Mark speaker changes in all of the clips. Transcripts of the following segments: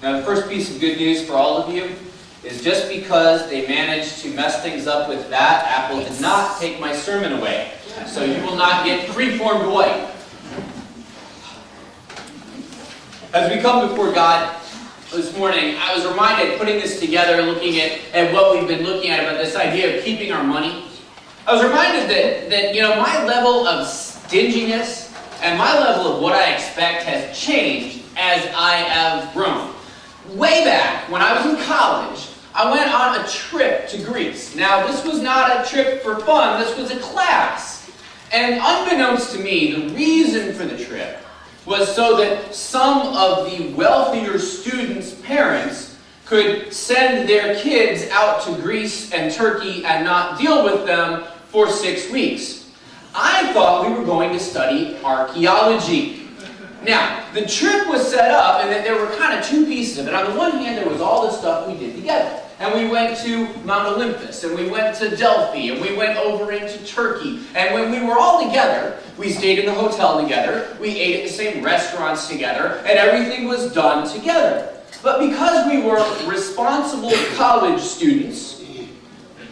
Speaker 1: Now, the first piece of good news for all of you is just because they managed to mess things up with that, Apple did not take my sermon away. So you will not get freeform Dwight. As we come before God this morning, I was reminded, putting this together, looking at what we've been looking at about this idea of keeping our money. I was reminded that my level of stinginess and my level of what I expect has changed as I have grown. Way back when I was in college, I went on a trip to Greece. Now, this was not a trip for fun, this was a class. And unbeknownst to me, the reason for the trip was so that some of the wealthier students' parents could send their kids out to Greece and Turkey and not deal with them for 6 weeks. I thought we were going to study archaeology. Now, the trip was set up and that there were kind of two pieces of it. On the one hand, there was all the stuff we did together. And we went to Mount Olympus, and we went to Delphi, and we went over into Turkey. And when we were all together, we stayed in the hotel together, we ate at the same restaurants together, and everything was done together. But because we were responsible college students,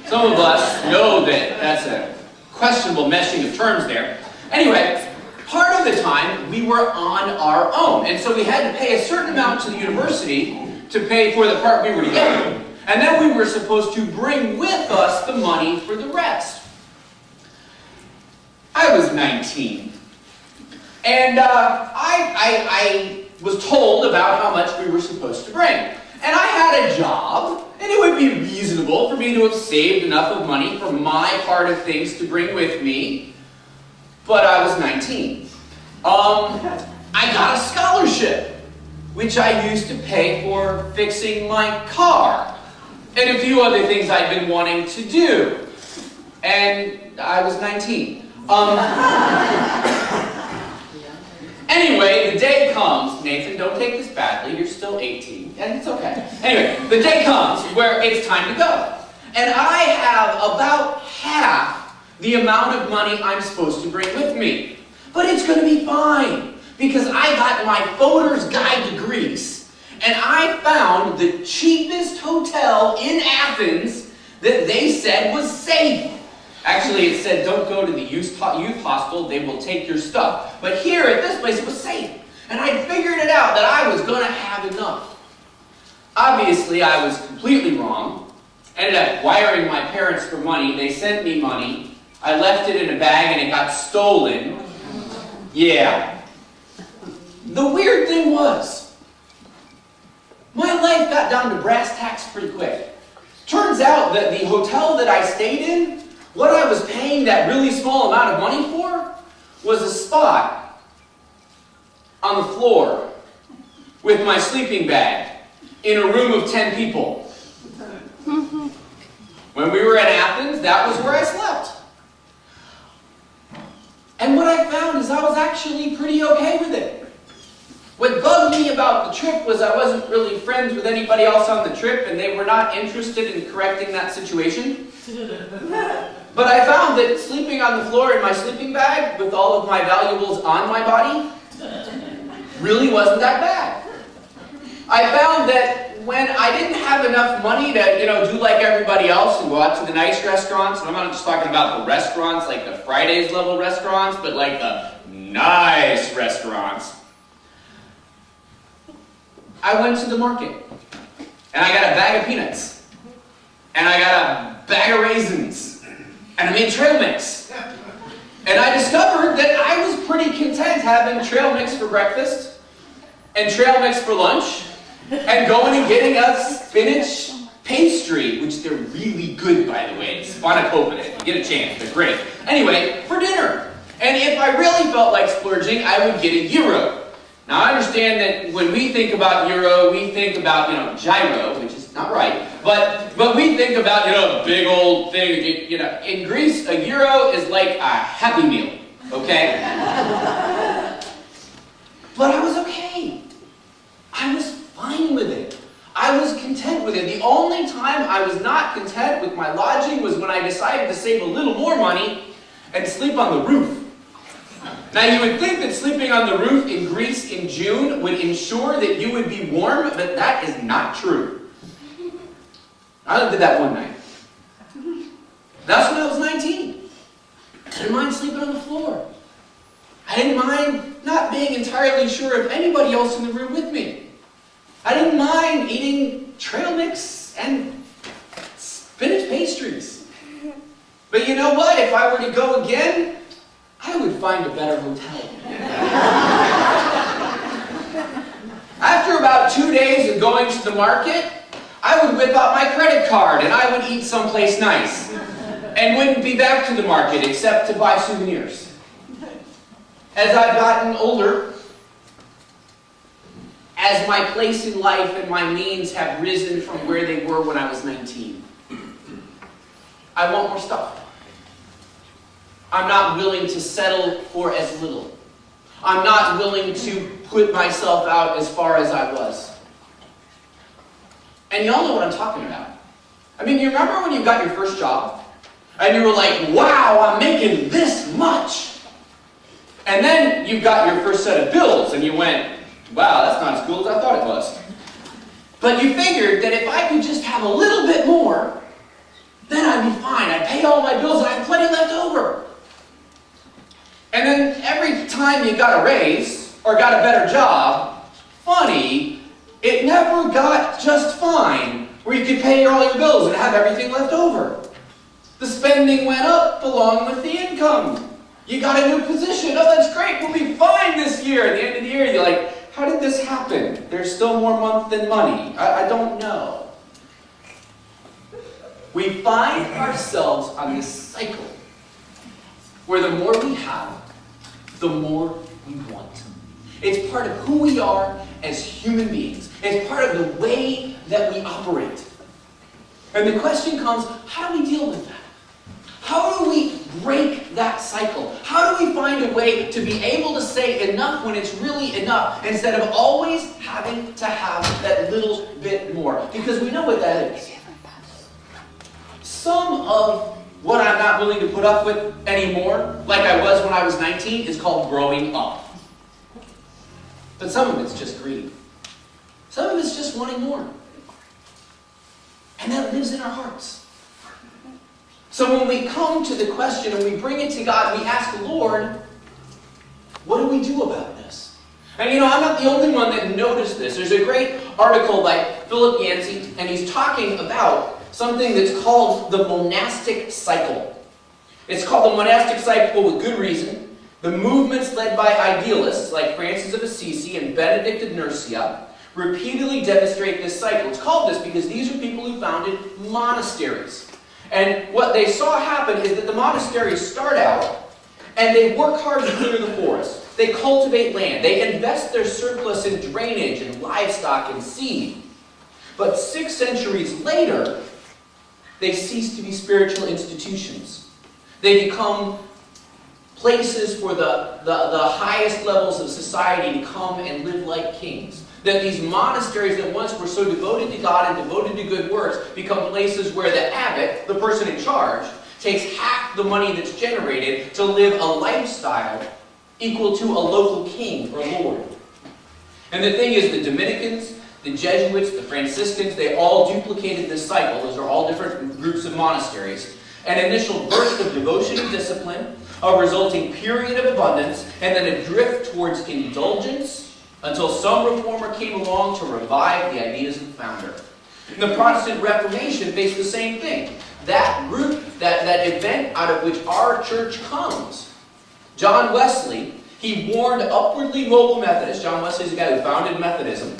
Speaker 1: some of us know that that's a questionable meshing of terms there. Anyway, part of the time, we were on our own. And so we had to pay a certain amount to the university to pay for the part we were together. And then we were supposed to bring with us the money for the rest. I was 19. And I was told about how much we were supposed to bring. And I had a job, and it would be reasonable for me to have saved enough of money for my part of things to bring with me. But I was 19. I got a scholarship, which I used to pay for fixing my car, and a few other things I'd been wanting to do. And I was 19. Anyway, the day comes, Nathan, don't take this badly, you're still 18, and it's okay. Anyway, the day comes where it's time to go. And I have about half the amount of money I'm supposed to bring with me. But it's going to be fine, because I got my Foder's Guide to Greece, and I found the cheapest hotel in Athens that they said was safe. Actually, it said, don't go to the youth hostel, they will take your stuff. But here at this place, it was safe. And I figured it out that I was going to have enough. Obviously, I was completely wrong. Ended up wiring my parents for money. They sent me money. I left it in a bag and it got stolen. Yeah. The weird thing was, my life got down to brass tacks pretty quick. Turns out that the hotel that I stayed in, what I was paying that really small amount of money for was a spot on the floor with my sleeping bag in a room of 10 people. When we were in Athens, that was where I slept. And what I found is I was actually pretty okay with it. What bugged me about the trip was I wasn't really friends with anybody else on the trip, and they were not interested in correcting that situation. But I found that sleeping on the floor in my sleeping bag with all of my valuables on my body really wasn't that bad. I found that when I didn't have enough money to, do like everybody else and go out to the nice restaurants, and I'm not just talking about the restaurants, like the Fridays level restaurants, but like the nice restaurants, I went to the market, and I got a bag of peanuts, and I got a bag of raisins, and I made trail mix. And I discovered that I was pretty content having trail mix for breakfast, and trail mix for lunch, and going and getting a spinach pastry, which they're really good, by the way. Spanakopita, if you get a chance, they're great. Anyway, for dinner. And if I really felt like splurging, I would get a gyro. Now, I understand that when we think about gyro, we think about, gyro, which is not right, but we think about, a big old thing. In Greece, a gyro is like a Happy Meal, okay? But I was okay. I was fine with it. I was content with it. The only time I was not content with my lodging was when I decided to save a little more money and sleep on the roof. Now, you would think that sleeping on the roof in Greece in June would ensure that you would be warm, but that is not true. I only did that one night. That's when I was 19. I didn't mind sleeping on the floor. I didn't mind not being entirely sure of anybody else in the room with me. I didn't mind eating trail mix and spinach pastries. But you know what? If I were to go again, I would find a better hotel. After about 2 days of going to the market, I would whip out my credit card and I would eat someplace nice. And wouldn't be back to the market except to buy souvenirs. As I've gotten older, as my place in life and my means have risen from where they were when I was 19, I want more stuff. I'm not willing to settle for as little. I'm not willing to put myself out as far as I was. And y'all know what I'm talking about. I mean, you remember when you got your first job? And you were like, wow, I'm making this much. And then you got your first set of bills and you went, wow, that's not as cool as I thought it was. But you figured that if I could just have a little bit more, then I'd be fine. I'd pay all my bills and I have plenty left over. And then every time you got a raise or got a better job, funny, it never got just fine where you could pay all your bills and have everything left over. The spending went up along with the income. You got a new position. Oh, that's great. We'll be fine this year. At the end of the year, you're like, how did this happen? There's still more month than money. I don't know. We find ourselves on this cycle where the more we have, the more we want. It's part of who we are as human beings. It's part of the way that we operate. And the question comes, how do we deal with that? How do we break that cycle? How do we find a way to be able to say enough when it's really enough instead of always having to have that little bit more? Because we know what that is. Some of what I'm not willing to put up with anymore, like I was when I was 19, is called growing up. But some of it's just greed. Some of it's just wanting more. And that lives in our hearts. So when we come to the question and we bring it to God, we ask the Lord, what do we do about this? And I'm not the only one that noticed this. There's a great article by Philip Yancey, and he's talking about something that's called the monastic cycle. It's called the monastic cycle with good reason. The movements led by idealists like Francis of Assisi and Benedict of Nursia repeatedly demonstrate this cycle. It's called this because these are people who founded monasteries. And what they saw happen is that the monasteries start out and they work hard to clear the forest. They cultivate land. They invest their surplus in drainage and livestock and seed. But 6 centuries later, they cease to be spiritual institutions. They become places for the highest levels of society to come and live like kings. That these monasteries that once were so devoted to God and devoted to good works become places where the abbot, the person in charge, takes half the money that's generated to live a lifestyle equal to a local king or lord. And the thing is, the Dominicans, the Jesuits, the Franciscans, they all duplicated this cycle. Those are all different groups of monasteries. An initial burst of devotion and discipline, a resulting period of abundance, and then a drift towards indulgence, until some reformer came along to revive the ideas of the founder. The Protestant Reformation faced the same thing. That group, that event out of which our church comes. John Wesley, he warned upwardly mobile Methodists. John Wesley is the guy who founded Methodism.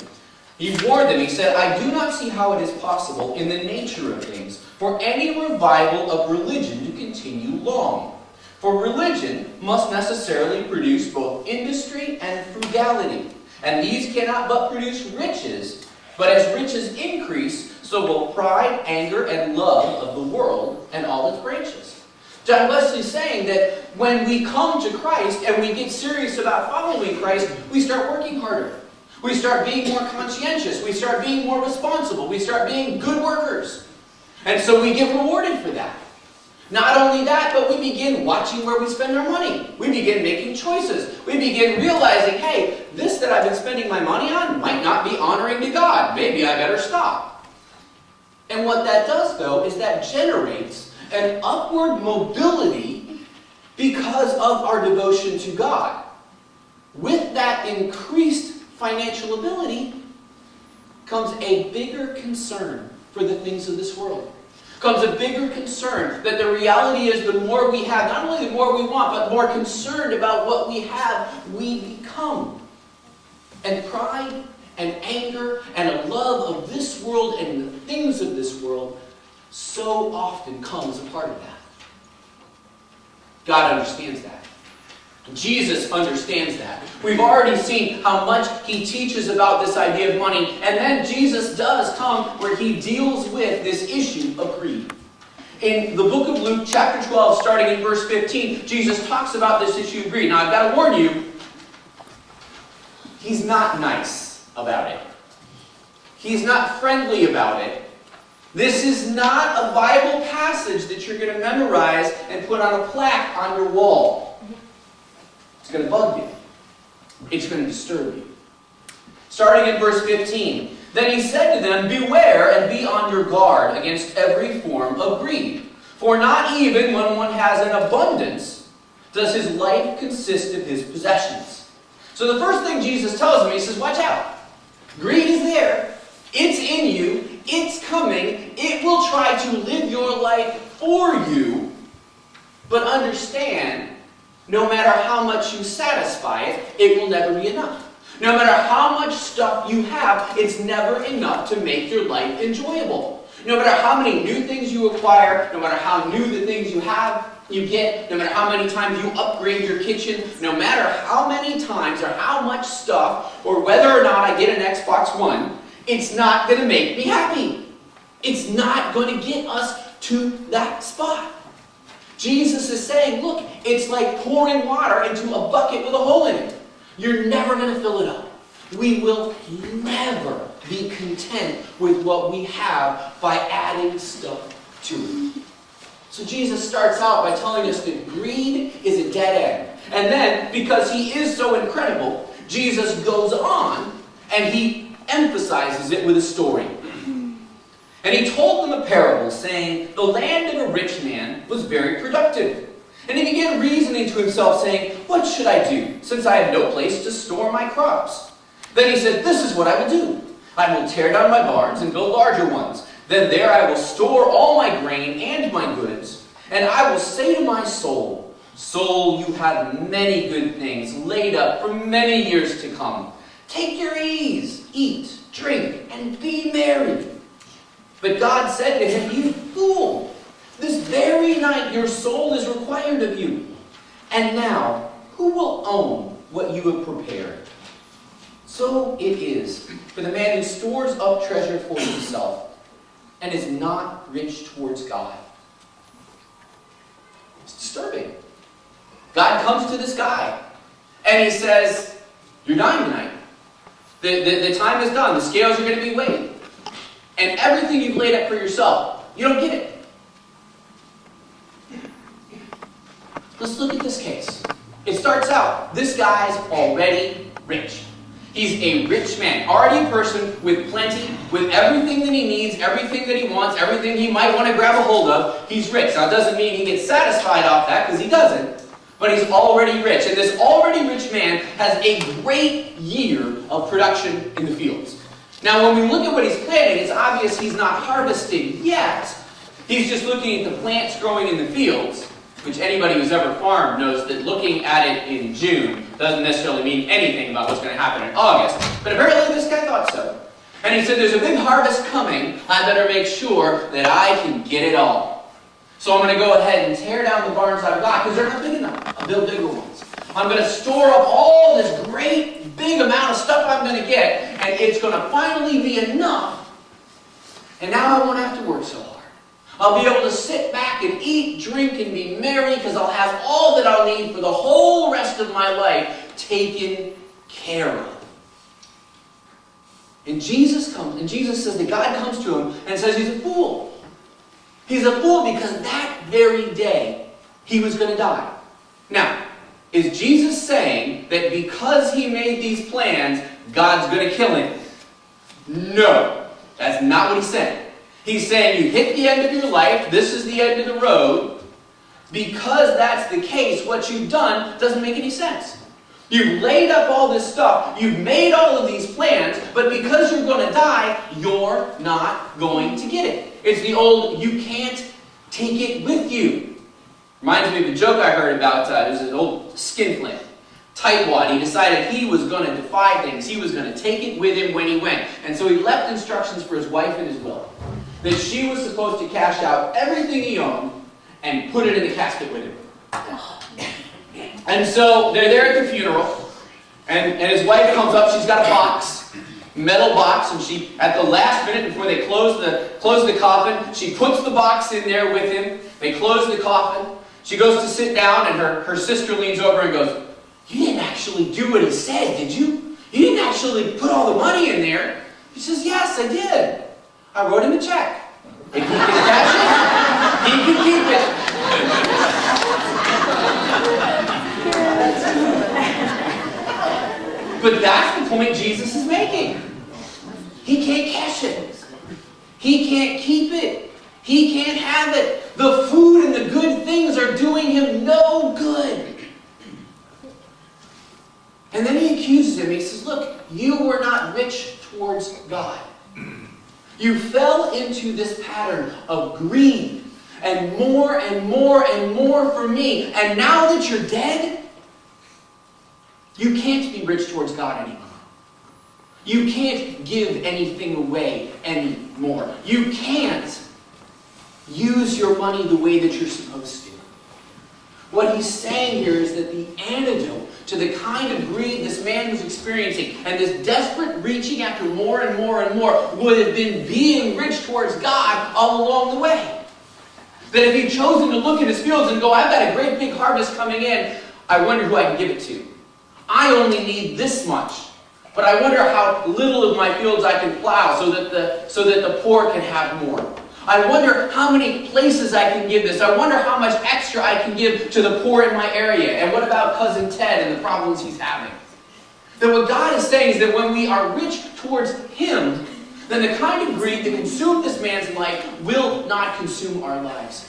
Speaker 1: He warned them, he said, I do not see how it is possible in the nature of things for any revival of religion to continue long. For religion must necessarily produce both industry and frugality. And these cannot but produce riches, but as riches increase, so will pride, anger, and love of the world and all its branches. John Wesley is saying that when we come to Christ and we get serious about following Christ, we start working harder. We start being more conscientious. We start being more responsible. We start being good workers. And so we get rewarded for that. Not only that, but we begin watching where we spend our money. We begin making choices. We begin realizing, hey, this that I've been spending my money on might not be honoring to God. Maybe I better stop. And what that does, though, is that generates an upward mobility because of our devotion to God. With that increased financial ability comes a bigger concern for the things of this world. Comes a bigger concern that the reality is the more we have, not only the more we want, but more concerned about what we have, we become. And pride and anger and a love of this world and the things of this world so often comes a part of that. God understands that. Jesus understands that. We've already seen how much he teaches about this idea of money, and then Jesus does come where he deals with this issue of greed. In the book of Luke, chapter 12, starting in verse 15, Jesus talks about this issue of greed. Now, I've got to warn you, he's not nice about it. He's not friendly about it. This is not a Bible passage that you're going to memorize and put on a plaque on your wall. It's going to bug you. It's going to disturb you. Starting in verse 15. Then he said to them, beware and be on your guard against every form of greed. For not even when one has an abundance does his life consist of his possessions. So the first thing Jesus tells me, he says, watch out. Greed is there. It's in you. It's coming. It will try to live your life for you. But understand, no matter how much you satisfy it, it will never be enough. No matter how much stuff you have, it's never enough to make your life enjoyable. No matter how many new things you acquire, no matter how new the things you get, no matter how many times you upgrade your kitchen, no matter how many times or how much stuff, or whether or not I get an Xbox One, it's not going to make me happy. It's not going to get us to that spot. Jesus is saying, look, it's like pouring water into a bucket with a hole in it. You're never going to fill it up. We will never be content with what we have by adding stuff to it. So Jesus starts out by telling us that greed is a dead end. And then, because he is so incredible, Jesus goes on and he emphasizes it with a story. And he told them a parable, saying, the land of a rich man was very productive. And he began reasoning to himself, saying, what should I do, since I have no place to store my crops? Then he said, this is what I will do. I will tear down my barns and build larger ones. Then there I will store all my grain and my goods. And I will say to my soul, soul, you have many good things laid up for many years to come. Take your ease, eat, drink, and be merry. But God said to him, you fool, this very night your soul is required of you. And now, who will own what you have prepared? So it is for the man who stores up treasure for himself and is not rich towards God. It's disturbing. God comes to this guy and he says, you're dying tonight. The time is done. The scales are going to be weighed. And everything you've laid up for yourself, you don't get it. Let's look at this case. It starts out, this guy's already rich. He's a rich man, already a person with plenty, with everything that he needs, everything that he wants, everything he might want to grab a hold of. He's rich. Now, it doesn't mean he gets satisfied off that, because he doesn't. But he's already rich. And this already rich man has a great year of production in the fields. Now, when we look at what he's planting, it's obvious he's not harvesting yet. He's just looking at the plants growing in the fields, which anybody who's ever farmed knows that looking at it in June doesn't necessarily mean anything about what's going to happen in August. But apparently this guy thought so. And he said, there's a big harvest coming. I better make sure that I can get it all. So I'm going to go ahead and tear down the barns I've got, because they're not big enough. I'll build bigger ones. I'm going to store up all this great big amount of stuff I'm going to get, and it's going to finally be enough. And now I won't have to work so hard. I'll be able to sit back and eat, drink, and be merry, because I'll have all that I'll need for the whole rest of my life taken care of. And Jesus comes, and Jesus says that God comes to him and says he's a fool. He's a fool because that very day he was going to die. Now, is Jesus saying that because he made these plans, God's going to kill him? No, that's not what he's saying. He's saying you hit the end of your life, this is the end of the road. Because that's the case, what you've done doesn't make any sense. You've laid up all this stuff, you've made all of these plans, but because you're going to die, you're not going to get it. It's the old, you can't take it with you. Reminds me of a joke I heard about, there's an old skinflint, tightwad. He decided he was going to defy things. He was going to take it with him when he went. And so he left instructions for his wife in his will, that she was supposed to cash out everything he owned and put it in the casket with him. And so they're there at the funeral, and his wife comes up. She's got a box, metal box, and she, at the last minute before they close the coffin, she puts the box in there with him. They close the coffin. She goes to sit down, and her sister leans over and goes, "You didn't actually do what he said, did you? You didn't actually put all the money in there." He says, "Yes, I did. I wrote him a check. If he can cash it, he can keep it." But that's the point Jesus is making. He can't cash it. He can't keep it. He can't have it. The food and the good things are doing him no good. And then he accuses him. He says, "Look, you were not rich towards God. You fell into this pattern of greed and more and more and more for me. And now that you're dead, you can't be rich towards God anymore. You can't give anything away anymore. You can't use your money the way that you're supposed to." What he's saying here is that the antidote to the kind of greed this man was experiencing and this desperate reaching after more and more and more would have been being rich towards God all along the way. That if he'd chosen to look at his fields and go, "I've got a great big harvest coming in, I wonder who I can give it to. I only need this much, but I wonder how little of my fields I can plow so that the poor can have more. I wonder how many places I can give this. I wonder how much extra I can give to the poor in my area. And what about Cousin Ted and the problems he's having?" That what God is saying is that when we are rich towards him, then the kind of greed that consumed this man's life will not consume our lives.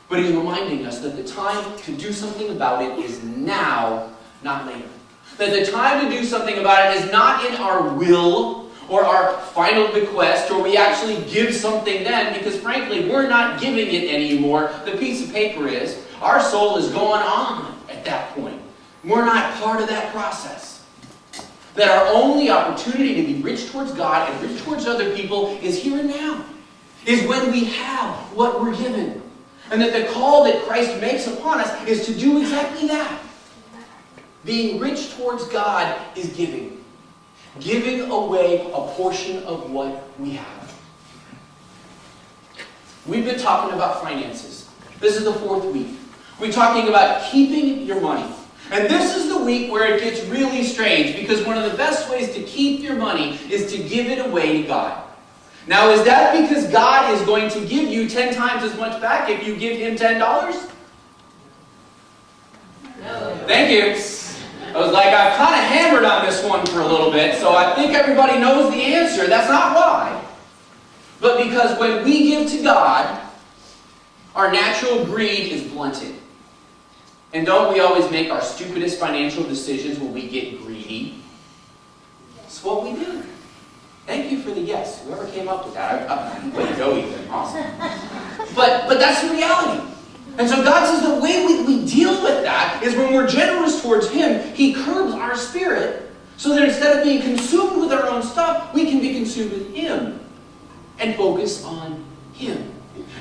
Speaker 1: But he's reminding us that the time to do something about it is now, not later. That the time to do something about it is not in our will or our final bequest, or we actually give something then, because frankly, we're not giving it anymore. The piece of paper is. Our soul is going on at that point. We're not part of that process. That our only opportunity to be rich towards God and rich towards other people is here and now. Is when we have what we're given. And that the call that Christ makes upon us is to do exactly that. Being rich towards God is giving. Giving away a portion of what we have. We've been talking about finances. This is the 4th week. We're talking about keeping your money. And this is the week where it gets really strange, because one of the best ways to keep your money is to give it away to God. Now, is that because God is going to give you 10 times as much back if you give him $10? No. Thank you. I was like, I've kind of hammered on this one for a little bit, so I think everybody knows the answer. That's not why. But because when we give to God, our natural greed is blunted. And don't we always make our stupidest financial decisions when we get greedy? It's what we do. Thank you for the yes. Whoever came up with that. Way to go, Ethan. Awesome. But that's the reality. And so God says the way we deal with that is when we're generous towards him, he curbs our spirit so that instead of being consumed with our own stuff, we can be consumed with him and focus on him.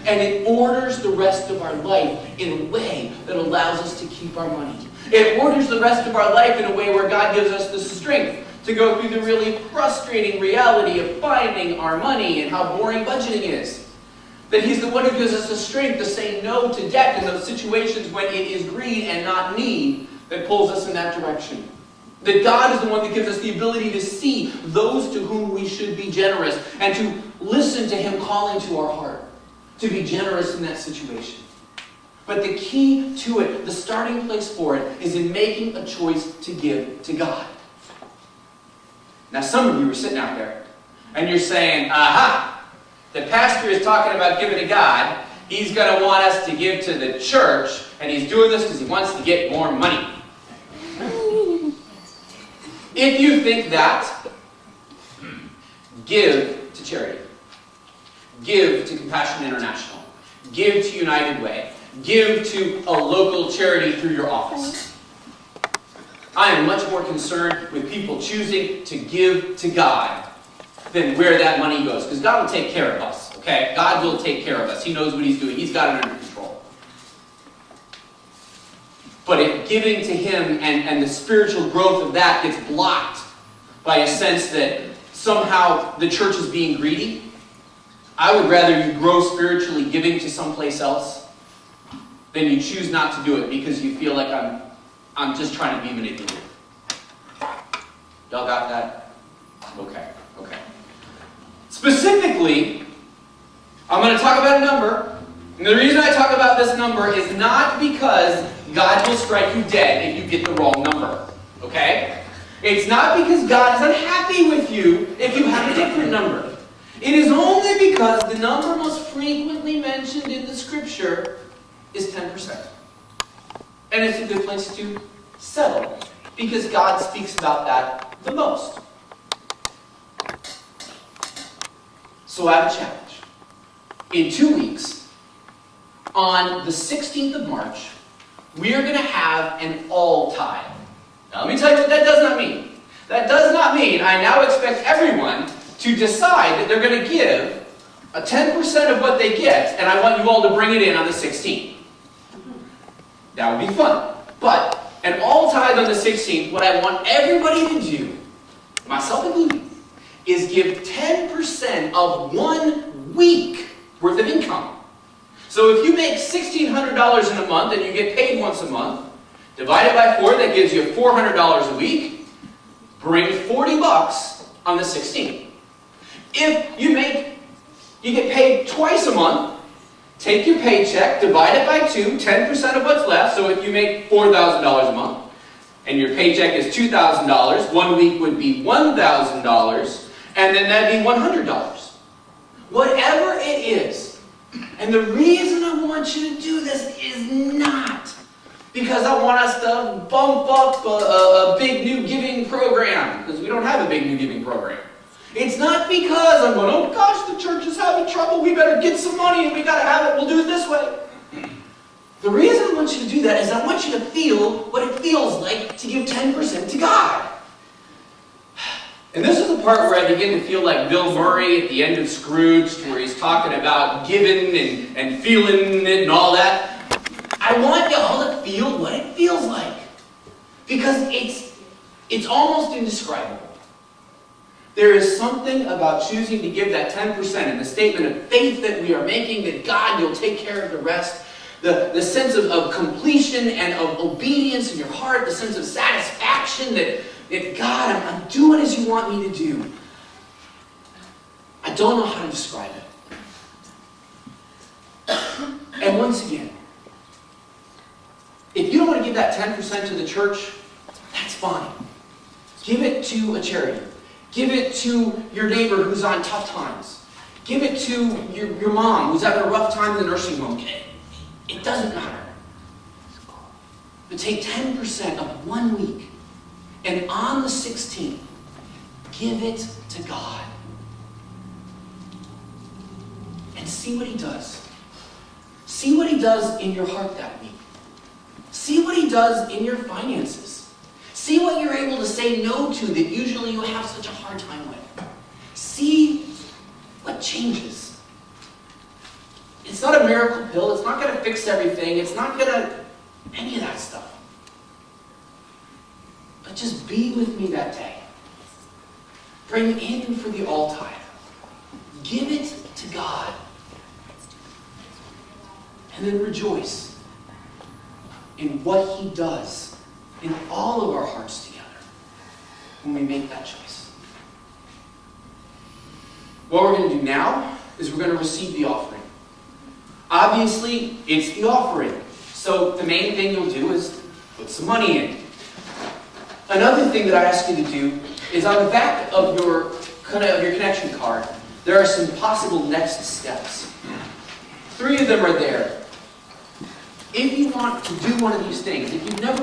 Speaker 1: And it orders the rest of our life in a way that allows us to keep our money. It orders the rest of our life in a way where God gives us the strength to go through the really frustrating reality of finding our money and how boring budgeting is. That he's the one who gives us the strength to say no to debt in those situations when it is greed and not need that pulls us in that direction. That God is the one that gives us the ability to see those to whom we should be generous and to listen to him calling to our heart. to be generous in that situation. But the key to it, the starting place for it, is in making a choice to give to God. Now, some of you are sitting out there, and you're saying, aha, the pastor is talking about giving to God. He's going to want us to give to the church, and he's doing this because he wants to get more money. If you think that, give to charity. Give to Compassion International. Give to United Way. Give to a local charity through your office. I am much more concerned with people choosing to give to God than where that money goes. Because God will take care of us, okay? God will take care of us. He knows what He's doing. He's got it under control. But if giving to Him and the spiritual growth of that gets blocked by a sense that somehow the church is being greedy, I would rather you grow spiritually giving to someplace else than you choose not to do it because you feel like I'm just trying to be manipulative. Y'all got that? Okay. Specifically, I'm going to talk about a number. And the reason I talk about this number is not because God will strike you dead if you get the wrong number. Okay? It's not because God is unhappy with you if you have a different number. It is only because the number most frequently mentioned in the Scripture is 10%. And it's a good place to settle, because God speaks about that the most. So I have a challenge. In 2 weeks, on the 16th of March, we are going to have an all-tithe. Now let me tell you what that does not mean. That does not mean I now expect everyone to decide that they're going to give a 10% of what they get, and I want you all to bring it in on the 16th. That would be fun. But an all-tithe on the 16th, what I want everybody to do, myself included, is give 10% of 1 week worth of income. So if you make $1,600 in a month and you get paid once a month, divide it by 4, that gives you $400 a week. Bring $40 on the 16th. If you get paid twice a month, take your paycheck, divide it by 2, 10% of what's left. So if you make $4,000 a month, and your paycheck is $2,000, 1 week would be $1,000, and then that'd be $100. Whatever it is. And the reason I want you to do this is not because I want us to bump up a big new giving program, because we don't have a big new giving program. It's not because I'm going, oh gosh, the church is having trouble, we better get some money and we got to have it, we'll do it this way. The reason I want you to do that is I want you to feel what it feels like to give 10% to God. And this is the part where I begin to feel like Bill Murray at the end of Scrooge, where he's talking about giving and feeling it and all that. I want you all to feel what it feels like. Because it's almost indescribable. There is something about choosing to give that 10% and the statement of faith that we are making, that God, you'll take care of the rest. The sense of completion and of obedience in your heart, the sense of satisfaction that God, I'm doing as you want me to do. I don't know how to describe it. And once again, if you don't want to give that 10% to the church, that's fine. Give it to a charity. Give it to your neighbor who's on tough times. Give it to your mom who's having a rough time in the nursing home. It doesn't matter. But take 10% of 1 week, and on the 16th, give it to God. And see what He does. See what He does in your heart that week. See what He does in your finances. See what you're able to say no to that usually you have such a hard time with. See what changes. It's not a miracle pill. It's not going to fix everything. It's not going to any of that stuff. But just be with me that day. Bring in for the all-tithe. Give it to God. And then rejoice in what He does in all of our hearts together when we make that choice. What we're going to do now is we're going to receive the offering. Obviously, it's the offering. So the main thing you'll do is put some money in. Another thing that I ask you to do is on the back of your connection card, there are some possible next steps. 3 of them are there. If you want to do one of these things, if you've never